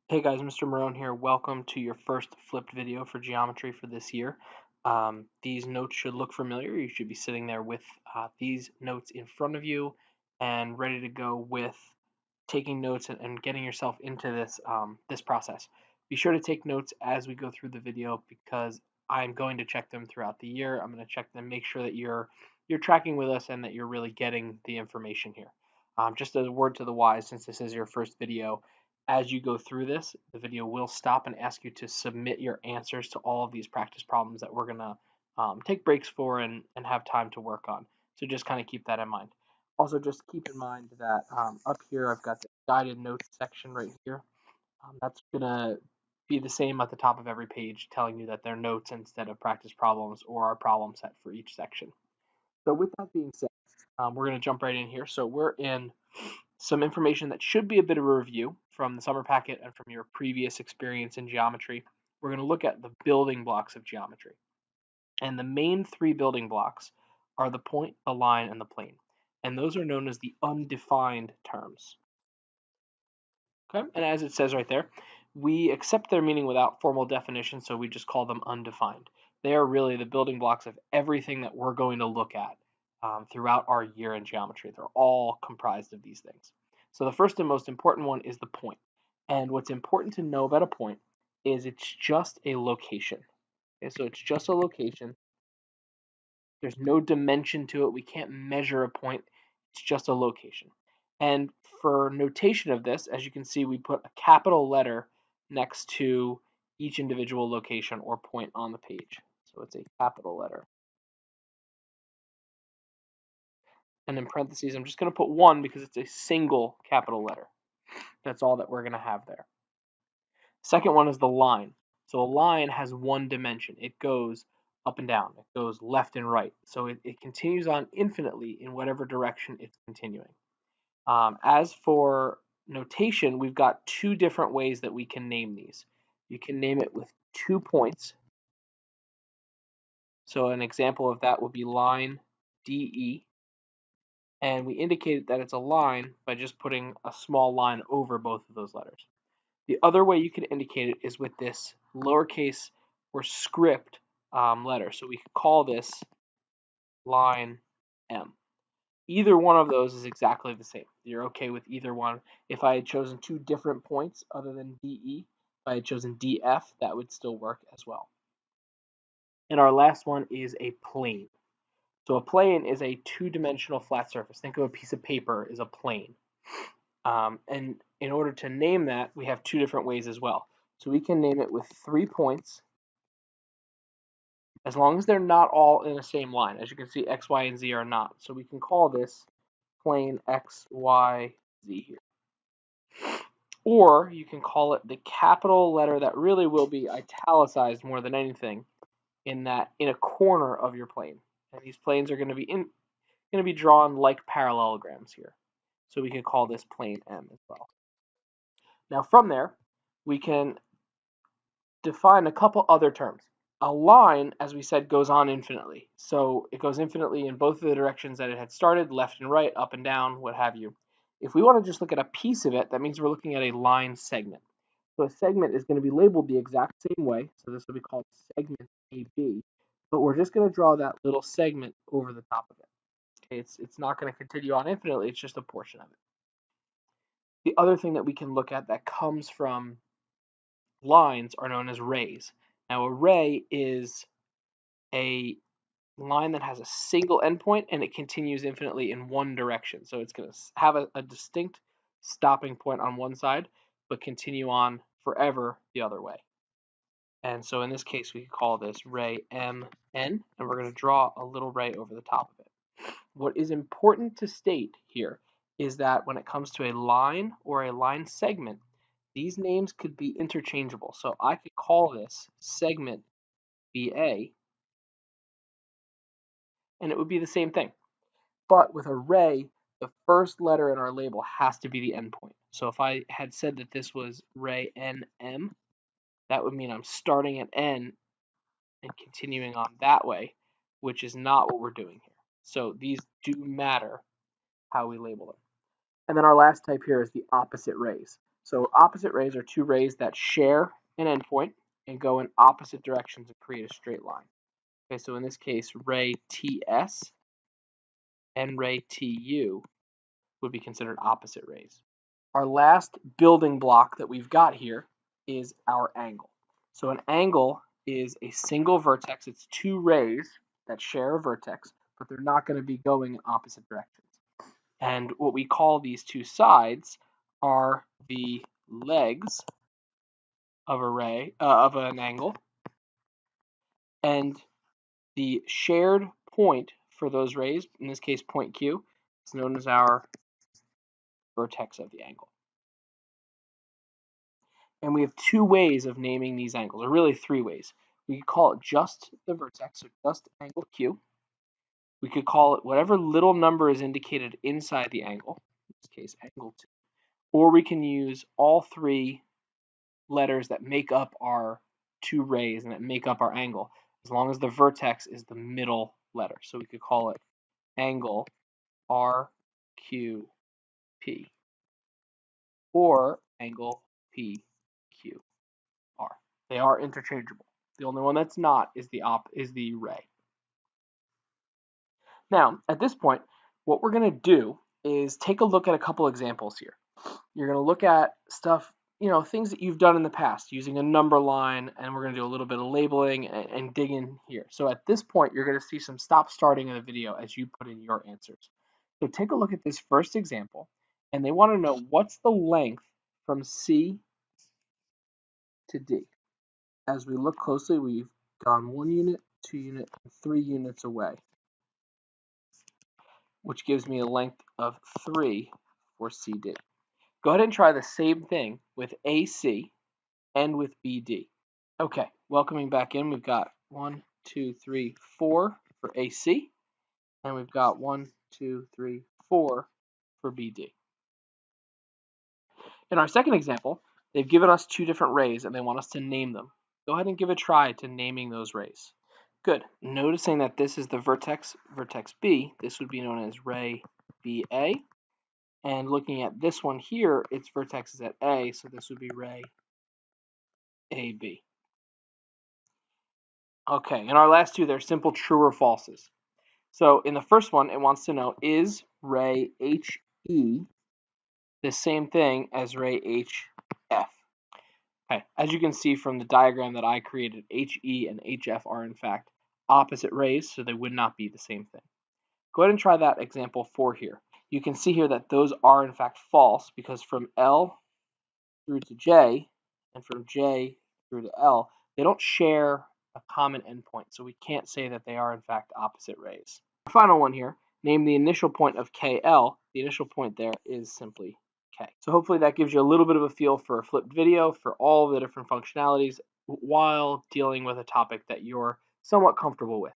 Hey guys, Mr. Marone here. Welcome to your first flipped video for geometry for this year. These notes should look familiar. You should be sitting there with these notes in front of you and ready to go with taking notes and getting yourself into this process. Be sure to take notes as we go through the video because I'm going to check them throughout the year. I'm going to check them, make sure that you're tracking with us and that you're really getting the information here. Just as a word to the wise, since this is your first video, as you go through this, the video will stop and ask you to submit your answers to all of these practice problems that we're going to take breaks for and have time to work on. So just kind of keep that in mind. Also, just keep in mind that up here I've got the guided notes section right here. That's going to be the same at the top of every page, telling you that they're notes instead of practice problems or our problem set for each section. So with that being said, we're going to jump right in here. So we're in some information that should be a bit of a review from the summer packet and from your previous experience in geometry. We're going to look at the building blocks of geometry. And the main three building blocks are the point, the line, and the plane. And those are known as the undefined terms. Okay? And as it says right there, we accept their meaning without formal definition, so we just call them undefined. They are really the building blocks of everything that we're going to look at throughout our year in geometry. They're all comprised of these things. So the first and most important one is the point. And what's important to know about a point is it's just a location. Okay, so it's just a location. There's no dimension to it. We can't measure a point. It's just a location. And for notation of this, as you can see, we put a capital letter next to each individual location or point on the page. So it's a capital letter. And in parentheses, I'm just going to put 1 because it's a single capital letter. That's all that we're going to have there. Second one is the line. So a line has one dimension. It goes up and down. It goes left and right. So it continues on infinitely in whatever direction it's continuing. As for notation, we've got two different ways that we can name these. You can name it with 2 points. So an example of that would be line DE. And we indicated that it's a line by just putting a small line over both of those letters. The other way you can indicate it is with this lowercase or script letter. So we could call this line M. Either one of those is exactly the same. You're okay with either one. If I had chosen 2 different points other than DE, if I had chosen DF, that would still work as well. And our last one is a plane. So a plane is a 2-dimensional flat surface. Think of a piece of paper as a plane. And in order to name that, we have 2 different ways as well. So we can name it with 3 points, as long as they're not all in the same line. As you can see, X, Y, and Z are not. So we can call this plane X, Y, Z here. Or you can call it the capital letter that really will be italicized more than anything in a corner of your plane. And these planes are going to be drawn like parallelograms here. So we can call this plane M as well. Now from there, we can define a couple other terms. A line, as we said, goes on infinitely. So it goes infinitely in both of the directions that it had started, left and right, up and down, what have you. If we want to just look at a piece of it, that means we're looking at a line segment. So a segment is going to be labeled the exact same way. So this will be called segment AB. But we're just going to draw that little segment over the top of it. Okay, it's not going to continue on infinitely. It's just a portion of it. The other thing that we can look at that comes from lines are known as rays. Now a ray is a line that has a single endpoint and it continues infinitely in one direction. So it's going to have a distinct stopping point on one side, but continue on forever the other way. And so in this case, we could call this ray MN, and we're going to draw a little ray over the top of it. What is important to state here is that when it comes to a line or a line segment, these names could be interchangeable. So I could call this segment BA, and it would be the same thing. But with a ray, the first letter in our label has to be the endpoint. So if I had said that this was ray NM, that would mean I'm starting at N and continuing on that way, which is not what we're doing here. So these do matter how we label them. And then our last type here is the opposite rays. So opposite rays are two rays that share an endpoint and go in opposite directions and create a straight line. Okay, so in this case, ray TS and ray TU would be considered opposite rays. Our last building block that we've got here is our angle. So an angle is a single vertex. It's two rays that share a vertex, but they're not going to be going in opposite directions. And what we call these two sides are the legs of a ray of an angle, and the shared point for those rays, in this case point Q, is known as our vertex of the angle. And we have two ways of naming these angles, or really three ways. We could call it just the vertex, so just angle Q. We could call it whatever little number is indicated inside the angle, in this case angle 2. Or we can use all three letters that make up our two rays and that make up our angle, as long as the vertex is the middle letter. So we could call it angle RQP or angle PQR. They are interchangeable. The only one that's not is the ray. Now, at this point, what we're going to do is take a look at a couple examples here. You're going to look at stuff, things that you've done in the past using a number line, and we're going to do a little bit of labeling and dig in here. So at this point, you're going to see some stop starting in the video as you put in your answers. So take a look at this first example, and they want to know what's the length from C to D. As we look closely, we've gone 1 unit, 2 unit, and 3 units away, which gives me a length of 3 for CD. Go ahead and try the same thing with AC and with BD. Okay, welcoming back in, we've got 1, 2, 3, 4 for AC, and we've got 1, 2, 3, 4 for BD. In our second example, they've given us two different rays and they want us to name them. Go ahead and give a try to naming those rays. Good. Noticing that this is the vertex B, this would be known as ray BA. And looking at this one here, its vertex is at A, so this would be ray AB. Okay, in our last two, they're simple true or falses. So in the first one, it wants to know, is ray HE the same thing as ray HF? Okay, as you can see from the diagram that I created, HE and HF are in fact opposite rays, so they would not be the same thing. Go ahead and try that example 4 here. You can see here that those are in fact false, because from L through to J and from J through to L, they don't share a common endpoint, so we can't say that they are in fact opposite rays. Our final one here, name the initial point of KL. The initial point there is simply K. So hopefully that gives you a little bit of a feel for a flipped video for all of the different functionalities while dealing with a topic that you're somewhat comfortable with.